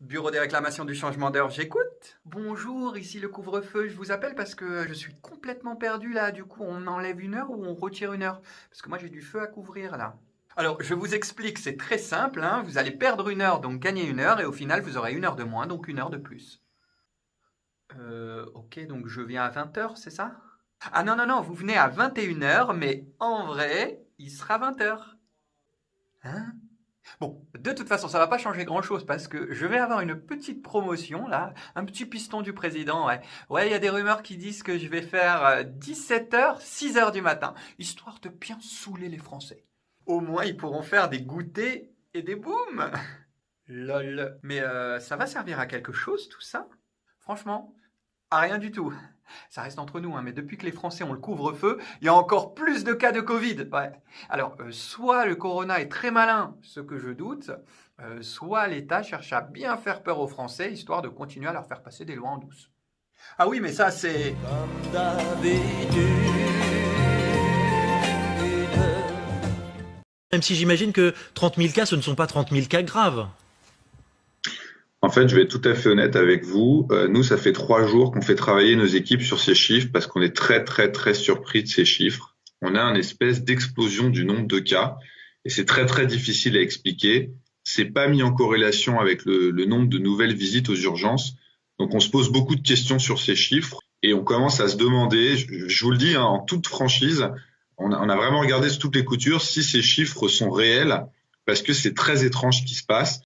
Bureau des réclamations du changement d'heure, j'écoute. Bonjour, ici le couvre-feu. Je vous appelle parce que je suis complètement perdu là. Du coup, on enlève une heure ou on retire une heure? Parce que moi, j'ai du feu à couvrir là. Alors, je vous explique, c'est très simple, hein. Vous allez perdre une heure, donc gagner une heure, et au final, vous aurez une heure de moins, donc une heure de plus. Ok, donc je viens à 20 heures, c'est ça? Ah non, non, non, vous venez à 21 heures, mais en vrai, il sera 20 heures. Hein? Bon, de toute façon, ça va pas changer grand-chose parce que je vais avoir une petite promotion là, un petit piston du président, ouais. Ouais, il y a des rumeurs qui disent que je vais faire 17 heures, 6 heures du matin, histoire de bien saouler les Français. Au moins, ils pourront faire des goûters et des booms. Lol. Mais ça va servir à quelque chose tout ça? Franchement, à rien du tout. Ça reste entre nous, hein, mais depuis que les Français ont le couvre-feu, il y a encore plus de cas de Covid. Ouais. Alors, soit le corona est très malin, ce que je doute, soit l'État cherche à bien faire peur aux Français, histoire de continuer à leur faire passer des lois en douce. Ah oui, mais ça, c'est... Comme d'habitude. Même si j'imagine que 30 000 cas, ce ne sont pas 30 000 cas graves. En fait, je vais être tout à fait honnête avec vous. Nous, ça fait 3 jours qu'on fait travailler nos équipes sur ces chiffres parce qu'on est très, très, très surpris de ces chiffres. On a une espèce d'explosion du nombre de cas et c'est très, très difficile à expliquer. C'est pas mis en corrélation avec le nombre de nouvelles visites aux urgences. Donc, on se pose beaucoup de questions sur ces chiffres et on commence à se demander, je vous le dis, hein, en toute franchise, on a vraiment regardé sous toutes les coutures si ces chiffres sont réels parce que c'est très étrange ce qui se passe.